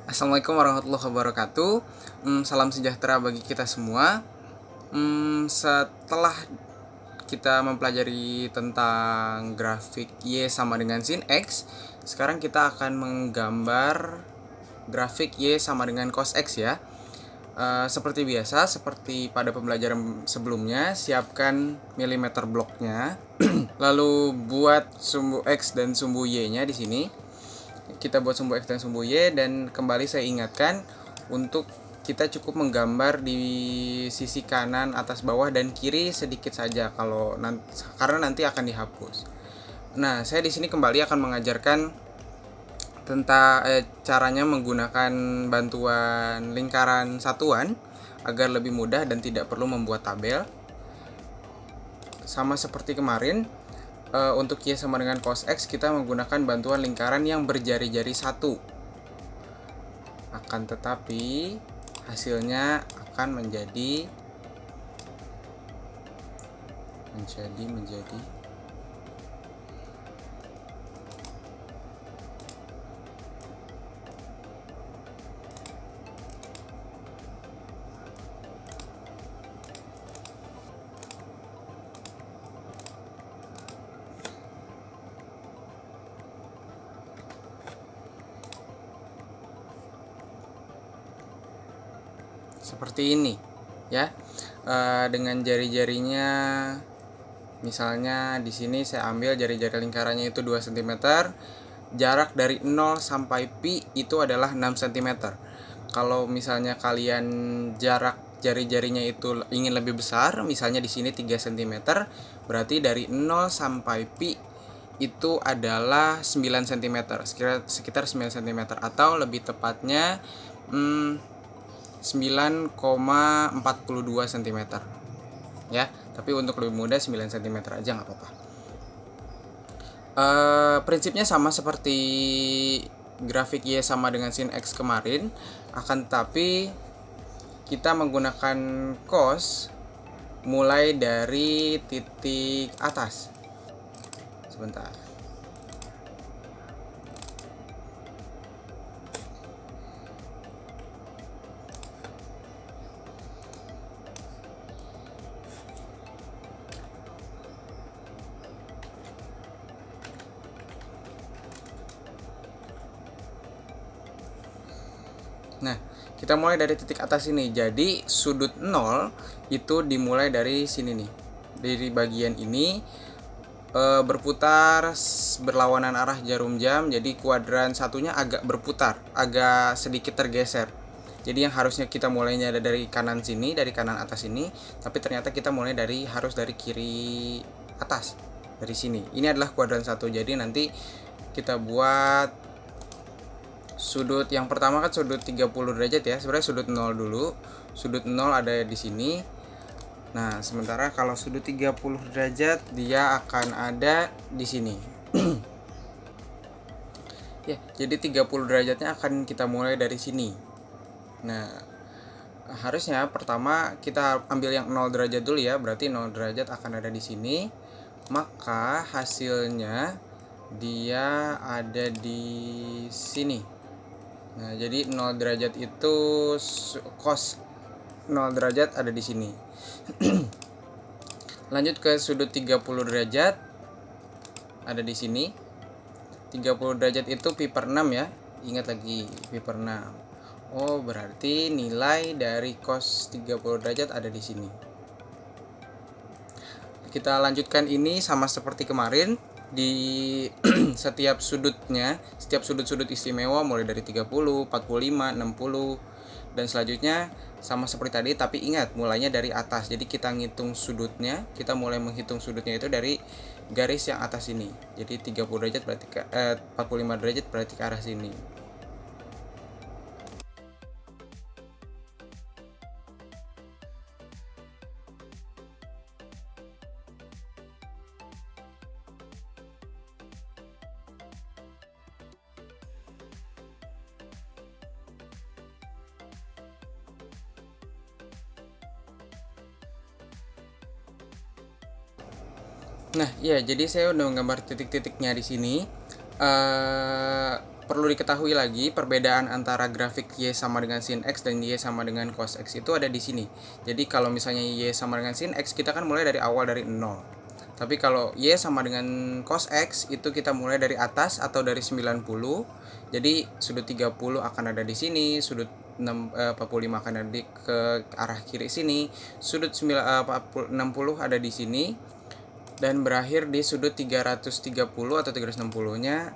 Assalamualaikum warahmatullahi wabarakatuh. Salam sejahtera bagi kita semua. Setelah kita mempelajari tentang grafik Y sama dengan sin X, sekarang kita akan menggambar grafik Y sama dengan cos X ya. Seperti biasa, seperti pada pembelajaran sebelumnya, siapkan milimeter bloknya. Lalu buat sumbu X dan sumbu Y-nya di sini. Kita buat sumbu X dan sumbu Y, dan kembali saya ingatkan untuk kita cukup menggambar di sisi kanan, atas, bawah, dan kiri sedikit saja karena nanti akan dihapus. Nah, saya di sini kembali akan mengajarkan tentang caranya menggunakan bantuan lingkaran satuan agar lebih mudah dan tidak perlu membuat tabel. Sama seperti kemarin, untuk Y sama dengan cos X kita menggunakan bantuan lingkaran yang berjari-jari satu. Akan tetapi hasilnya akan menjadi seperti ini ya. Dengan jari-jarinya, misalnya di sini saya ambil jari-jari lingkarannya itu 2 cm, jarak dari 0 sampai pi itu adalah 6 cm. Kalau misalnya kalian jarak jari-jarinya itu ingin lebih besar, misalnya di sini 3 cm, berarti dari 0 sampai pi itu adalah 9 cm, sekitar 9 cm, atau lebih tepatnya 9,42 cm ya. Tapi untuk lebih mudah 9 cm aja nggak apa-apa. Prinsipnya sama seperti grafik Y sama dengan sin X kemarin, akan tetapi kita menggunakan cos mulai dari titik atas. Sebentar. Nah, kita mulai dari titik atas ini. Jadi sudut 0 itu dimulai dari sini nih. Dari bagian ini berputar berlawanan arah jarum jam. Jadi kuadran satunya agak berputar, agak sedikit tergeser. Jadi yang harusnya kita mulainya dari kanan sini, dari kanan atas ini, tapi ternyata kita mulai harus dari kiri atas, dari sini. Ini adalah kuadran 1. Jadi nanti kita buat sudut yang pertama kan sudut 30 derajat ya. Sebenarnya sudut 0 dulu. Sudut 0 ada di sini. Nah, sementara kalau sudut 30 derajat dia akan ada di sini. Ya, jadi 30 derajatnya akan kita mulai dari sini. Nah, harusnya pertama kita ambil yang 0 derajat dulu ya. Berarti 0 derajat akan ada di sini. Maka hasilnya dia ada di sini. Nah, jadi 0 derajat itu cos 0 derajat ada di sini. Lanjut ke sudut 30 derajat ada di sini. 30 derajat itu pi per 6 ya. Ingat lagi, pi per 6. Oh, berarti nilai dari cos 30 derajat ada di sini. Kita lanjutkan ini sama seperti kemarin. Di setiap sudutnya, setiap sudut-sudut istimewa mulai dari 30, 45, 60 dan selanjutnya sama seperti tadi, tapi ingat mulainya dari atas. Jadi kita ngitung sudutnya, kita mulai menghitung sudutnya itu dari garis yang atas ini. Jadi 30 derajat berarti 45 derajat berarti ke arah sini. Nah, ya, jadi saya udah menggambar titik-titiknya di sini. perlu diketahui lagi perbedaan antara grafik Y sama dengan sin X dan Y sama dengan cos X itu ada di sini. Jadi kalau misalnya Y sama dengan sin X, kita kan mulai dari awal dari 0. Tapi kalau Y sama dengan cos X itu kita mulai dari atas atau dari 90. Jadi sudut 30 akan ada di sini, sudut 45 akan ada ke arah kiri sini, sudut 60 ada di sini, dan berakhir di sudut 330 atau 360-nya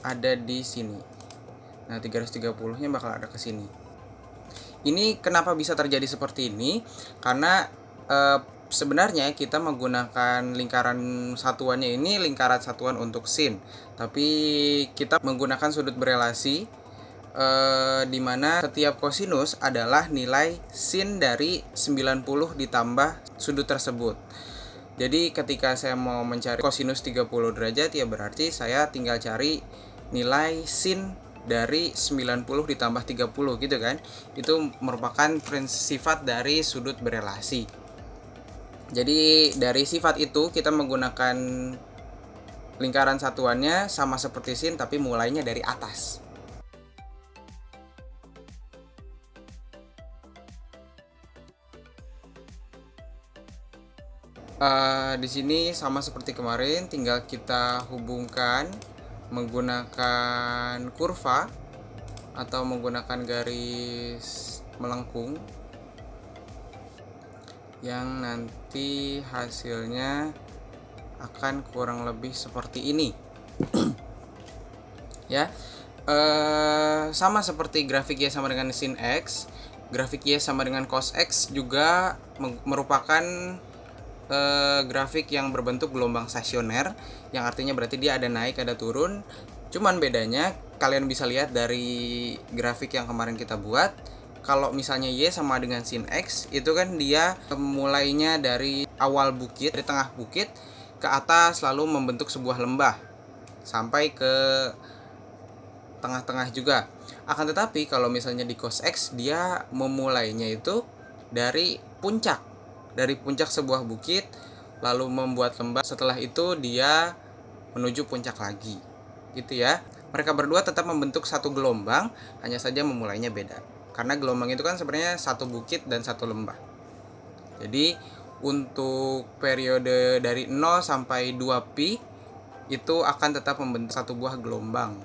ada di sini. Nah, 330-nya bakal ada ke sini. Ini kenapa bisa terjadi seperti ini? Karena sebenarnya kita menggunakan lingkaran satuannya ini lingkaran satuan untuk sin, tapi kita menggunakan sudut berelasi di mana setiap kosinus adalah nilai sin dari 90 ditambah sudut tersebut. Jadi ketika saya mau mencari kosinus 30 derajat, ya berarti saya tinggal cari nilai sin dari 90 ditambah 30 gitu kan. Itu merupakan sifat dari sudut berelasi. Jadi dari sifat itu kita menggunakan lingkaran satuannya sama seperti sin, tapi mulainya dari atas. Di sini sama seperti kemarin, tinggal kita hubungkan menggunakan kurva atau menggunakan garis melengkung yang nanti hasilnya akan kurang lebih seperti ini. Ya, sama seperti grafik Y sama dengan sin X, grafik Y sama dengan cos X juga merupakan grafik yang berbentuk gelombang stasioner, yang artinya berarti dia ada naik ada turun. Cuman bedanya kalian bisa lihat dari grafik yang kemarin kita buat, kalau misalnya Y sama dengan sin X itu kan dia mulainya dari awal bukit, dari tengah bukit ke atas lalu membentuk sebuah lembah sampai ke tengah-tengah juga. Akan tetapi kalau misalnya di cos X dia memulainya itu dari puncak sebuah bukit lalu membuat lembah, setelah itu dia menuju puncak lagi gitu ya. Mereka berdua tetap membentuk satu gelombang, hanya saja memulainya beda karena gelombang itu kan sebenarnya satu bukit dan satu lembah. Jadi untuk periode dari 0 sampai 2pi itu akan tetap membentuk satu buah gelombang.